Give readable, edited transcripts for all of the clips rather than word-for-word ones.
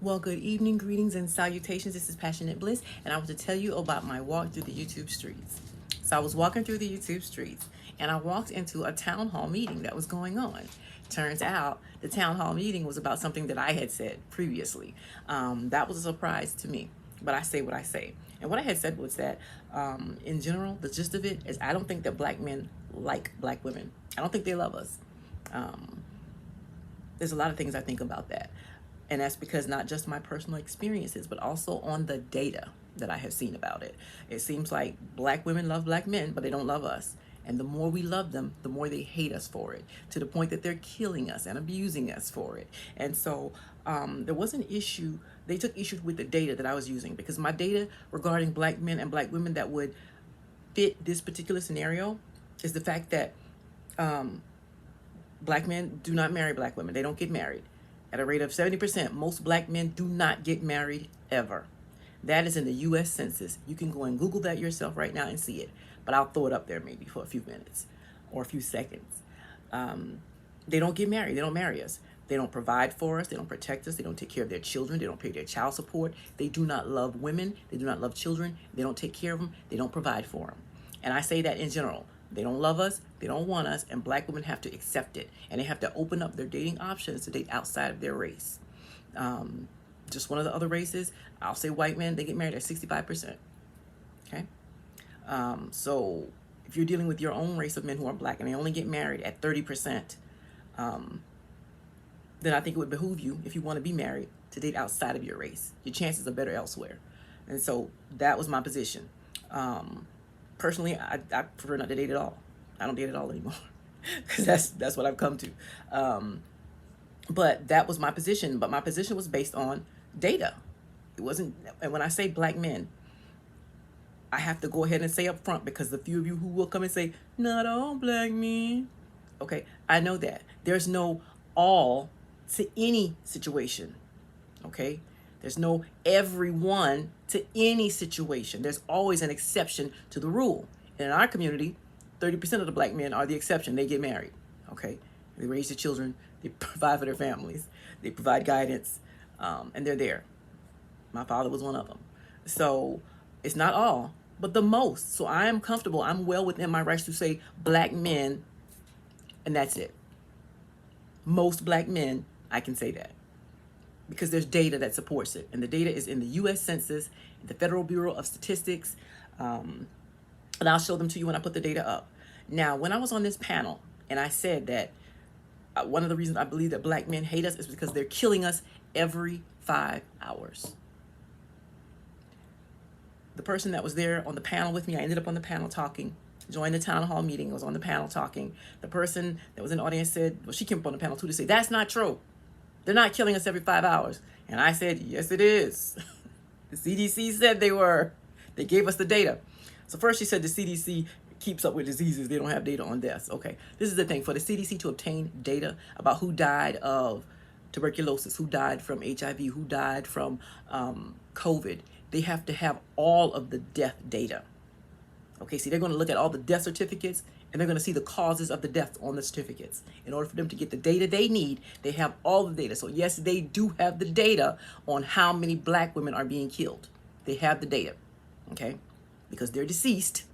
Well, good evening, greetings, and salutations. This is Passionate Bliss, and I want to tell you about my walk through the YouTube streets. So, I was walking through the YouTube streets, and I walked into a town hall meeting that was going on. Turns out the town hall meeting was about something that I had said previously. That was a surprise to me, but I say what I say. And what I had said was that, in general, the gist of it is I don't think that black men like black women. I don't think they love us. There's a lot of things I think about that. And that's because not just my personal experiences, but also on the data that I have seen about it. It seems like black women love black men, but they don't love us. And the more we love them, the more they hate us for it, to the point that they're killing us and abusing us for it. And so there was an issue. They took issue with the data that I was using, because my data regarding black men and black women that would fit this particular scenario is the fact that black men do not marry black women. They don't get married. At a rate of 70%, most black men do not get married ever. That is in the U.S. Census. You can go and Google that yourself right now and see it. But I'll throw it up there maybe for a few minutes or a few seconds. They don't get married. They don't marry us. They don't provide for us. They don't protect us. They don't take care of their children. They don't pay their child support. They do not love women. They do not love children. They don't take care of them. They don't provide for them. And I say that in general. They don't love us, they don't want us, and black women have to accept it. And they have to open up their dating options to date outside of their race. Just one of the other races, I'll say white men, they get married at 65%. Okay? So if you're dealing with your own race of men who are black and they only get married at 30%, then I think it would behoove you, if you want to be married, to date outside of your race. Your chances are better elsewhere. And so that was my position. Personally, I prefer not to date at all. I don't date at all anymore, because that's what I've come to. But that was my position. But my position was based on data. It wasn't. And when I say black men, I have to go ahead and say up front, because the few of you who will come and say, not all black men. Okay, I know that. There's no all to any situation. Okay? There's no everyone to any situation. There's always an exception to the rule. And in our community, 30% of the black men are the exception. They get married. Okay? They raise their children. They provide for their families. They provide guidance. And they're there. My father was one of them. So it's not all, but the most. So I am comfortable. I'm well within my rights to say black men, and that's it. Most black men, I can say that, because there's data that supports it. And the data is in the U.S. Census, the Federal Bureau of Statistics, and I'll show them to you when I put the data up. Now, when I was on this panel, and I said that one of the reasons I believe that black men hate us is because they're killing us every 5 hours. The person that was there on the panel with me, I ended up on the panel talking, joined the town hall meeting, I was on the panel talking. The person that was in the audience said, well, she came up on the panel too to say, that's not true. They're not killing us every 5 hours. And I said, yes, it is. The CDC said they were. They gave us the data. So first she said the CDC keeps up with diseases. They don't have data on deaths. Okay, this is the thing. For the CDC to obtain data about who died of tuberculosis, who died from HIV, who died from COVID, they have to have all of the death data. Okay, see, they're going to look at all the death certificates, and they're going to see the causes of the deaths on the certificates. In order for them to get the data they need, they have all the data. So yes, they do have the data on how many black women are being killed. They have the data, okay? Because they're deceased.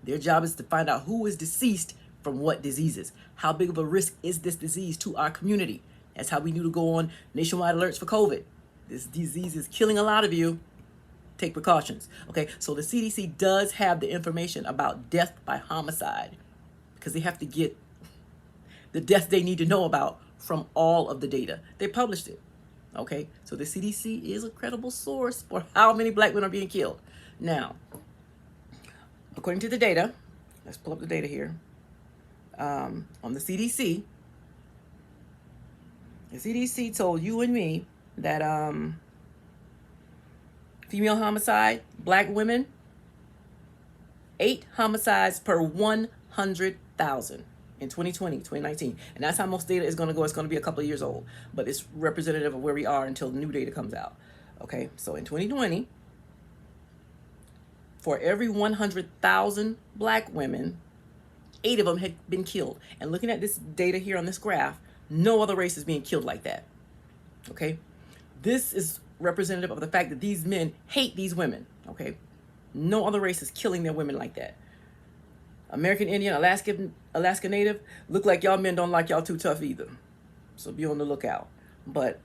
Their job is to find out who is deceased from what diseases. How big of a risk is this disease to our community? That's how we knew to go on nationwide alerts for COVID. This disease is killing a lot of you. Take precautions. Okay, so the CDC does have the information about death by homicide, because they have to get the death they need to know about from all of the data. They published it. Okay, so the CDC is a credible source for how many black women are being killed. Now, according to the data, let's pull up the data here. On the CDC told you and me that female homicide, black women, 8 homicides per 100,000 in 2020, 2019. And that's how most data is going to go. It's going to be a couple of years old, but it's representative of where we are until new data comes out. Okay, so in 2020, for every 100,000 black women, 8 of them had been killed. And looking at this data here on this graph, no other race is being killed like that. Okay, This is representative of the fact that these men hate these women, okay? No other race is killing their women like that. American Indian, Alaska Native, look like y'all men don't like y'all too tough either. So be on the lookout. But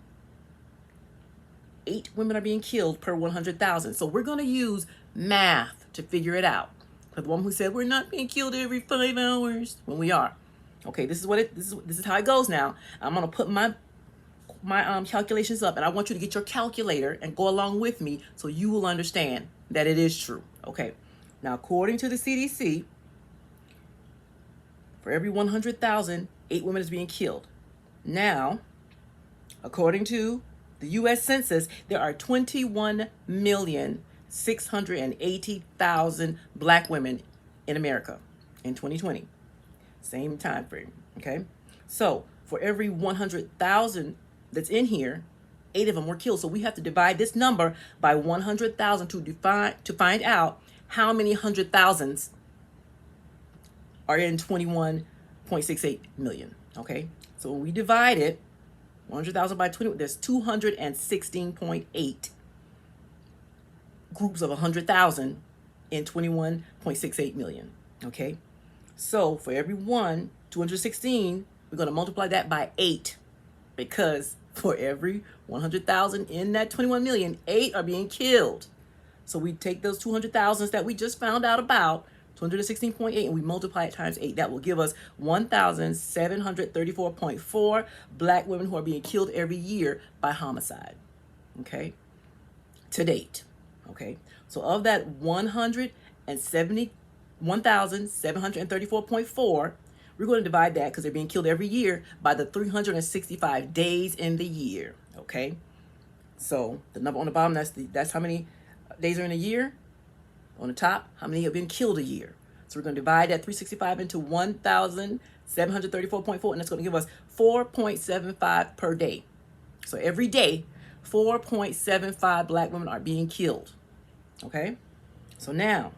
8 women are being killed per 100,000. So we're going to use math to figure it out. For the woman who said we're not being killed every 5 hours, when we are. Okay, this is how it goes now. I'm going to put my calculations up, and I want you to get your calculator and go along with me so you will understand that it is true. Okay, now according to the CDC, for every 100,000, 8 women is being killed. Now, according to the U.S. Census, there are 21,680,000 black women in America in 2020. Same time frame, okay? So for every 100,000 that's in here, 8 of them were killed. So we have to divide this number by 100,000 to find out how many 100,000s are in 21.68 million, okay? So when we divide it, 100,000 by 20, there's 216.8 groups of 100,000 in 21.68 million, okay? So for every 216, we're going to multiply that by 8, because for every 100,000 in that 21 million, 8 are being killed. So we take those 200,000s that we just found out about, 216.8, and we multiply it times 8. That will give us 1,734.4 black women who are being killed every year by homicide, okay, to date, okay? So of that 1,734.4, we're going to divide that, because they're being killed every year, by the 365 days in the year, okay? So the number on the bottom, that's how many days are in a year. On the top, how many have been killed a year? So we're going to divide that 365 into 1,734.4, and that's going to give us 4.75 per day. So every day, 4.75 black women are being killed. Okay? So now,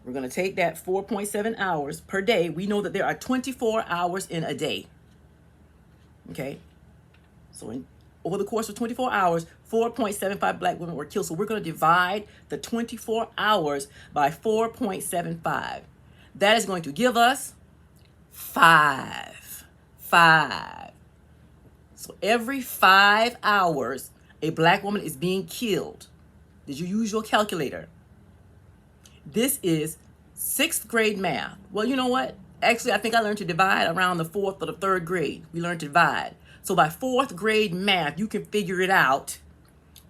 we're going to take that 4.7 hours per day. We know that there are 24 hours in a day. Okay? So over the course of 24 hours, 4.75 black women were killed. So we're going to divide the 24 hours by 4.75. That is going to give us 5. So every 5 hours, a black woman is being killed. Did you use your calculator? This is 6th grade math. Well, you know what? Actually, I think I learned to divide around the 4th or the 3rd grade. We learned to divide. So by 4th grade math, you can figure it out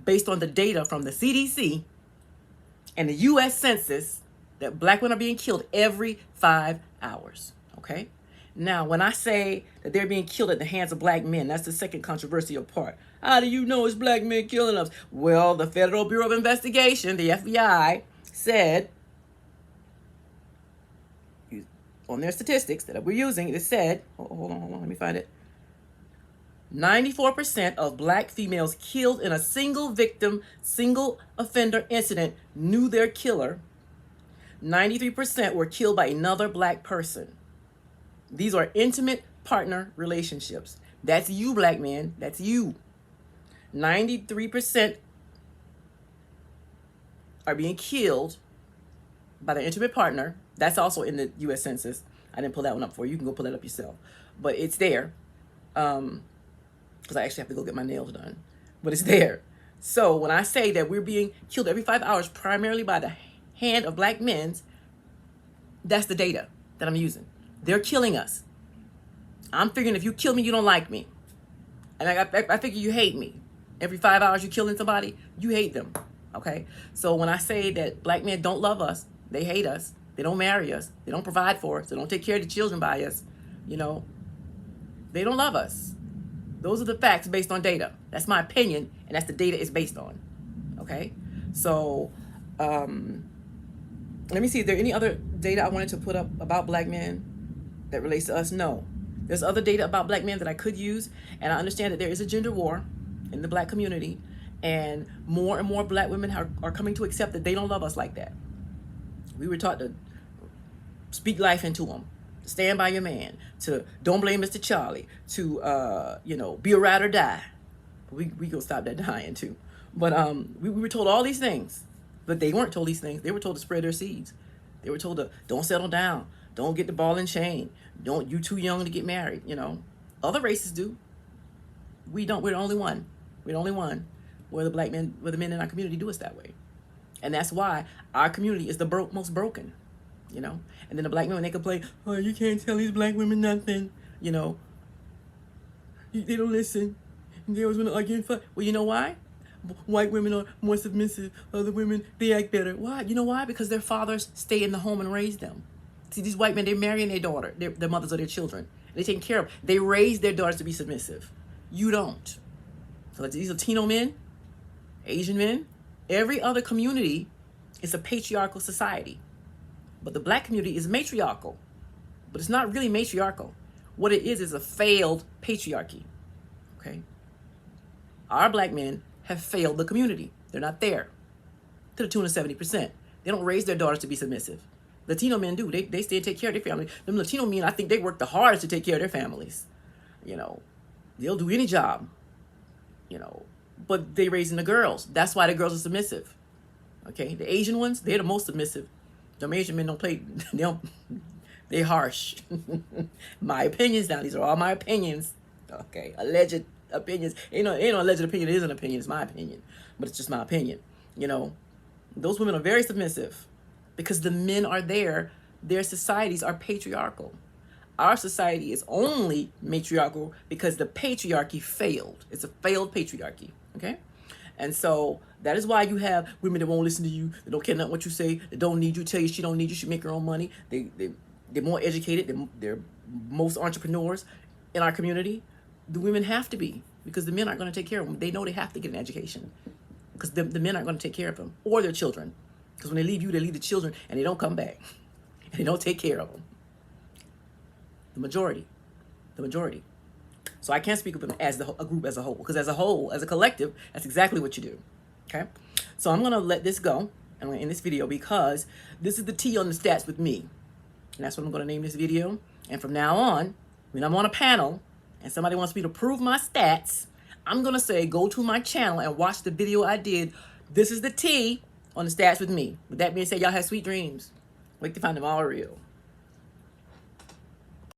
based on the data from the CDC and the U.S. Census that black women are being killed every 5 hours, okay? Now, when I say that they're being killed at the hands of black men, that's the second controversial part. How do you know it's black men killing us? Well, the Federal Bureau of Investigation, the FBI, said, on their statistics that we're using, it said, hold on, let me find it. 94% of black females killed in a single victim, single offender incident knew their killer. 93% were killed by another black person. These are intimate partner relationships. That's you, black men. That's you. 93% are being killed by their intimate partner. That's also in the U.S. Census. I didn't pull that one up for you. You can go pull that up yourself. But it's there. Because I actually have to go get my nails done. But it's there. So when I say that we're being killed every 5 hours primarily by the hand of black men, that's the data that I'm using. They're killing us. I'm figuring if you kill me, you don't like me. And I figure you hate me. Every 5 hours you're killing somebody, you hate them. Okay? So when I say that black men don't love us, they hate us, they don't marry us, they don't provide for us, they don't take care of the children by us, you know, they don't love us. Those are the facts based on data. That's my opinion, and that's the data it's based on. Okay? So, let me see. Is there any other data I wanted to put up about black men that relates to us? No. There's other data about black men that I could use, and I understand that there is a gender war in the black community, and more black women are coming to accept that they don't love us like that. We were taught to speak life into them. Stand by your man, to don't blame Mr. Charlie, to, be a ride or die. We gonna stop that dying too. But we were told all these things, but they weren't told these things. They were told to spread their seeds. They were told to don't settle down, don't get the ball and chain, don't you too young to get married. You know, other races do. We don't. We're the only one. We're the only one where the men in our community do us that way, and that's why our community is the most broken. You know, and then the black men, when they complain, oh, you can't tell these black women nothing. You know, they don't listen. They always want to argue and fight. Well, you know why? White women are more submissive. Other women, they act better. Why? You know why? Because their fathers stay in the home and raise them. See, these white men, they're marrying their daughter, their mothers or their children. They're taking care of. They raise their daughters to be submissive. You don't. So these Latino men, Asian men, every other community is a patriarchal society. But the black community is matriarchal. But it's not really matriarchal. What it is a failed patriarchy. Okay? Our black men have failed the community. They're not there to the tune of 70%. They don't raise their daughters to be submissive. Latino men do. They stay and take care of their family. Them Latino men, I think they work the hardest to take care of their families. You know, they'll do any job, you know, but they raising the girls. That's why the girls are submissive. Okay, the Asian ones, they're the most submissive. Them Asian men don't play, they're harsh. My opinions now, these are all my opinions. Okay, alleged opinions. Ain't no alleged opinion, it is an opinion, it's my opinion. But it's just my opinion. You know, those women are very submissive because the men are there. Their societies are patriarchal. Our society is only matriarchal because the patriarchy failed. It's a failed patriarchy, okay? And so that is why you have women that won't listen to you, that don't care nothing what you say, that don't need you, tell you she don't need you, she make her own money. They're more educated, they're most entrepreneurs in our community. The women have to be, because the men aren't going to take care of them. They know they have to get an education because the men aren't going to take care of them or their children. Because when they leave you, they leave the children and they don't come back. And they don't take care of them. The majority. So I can't speak of them as a group as a whole, because as a whole, as a collective, that's exactly what you do. Okay? So I'm going to let this go. I'm going to end this video because this is the T on the stats with me. And that's what I'm going to name this video. And from now on, when I'm on a panel and somebody wants me to prove my stats, I'm going to say, go to my channel and watch the video I did. This is the T on the stats with me. With that being said, y'all have sweet dreams. Wake to find them all real.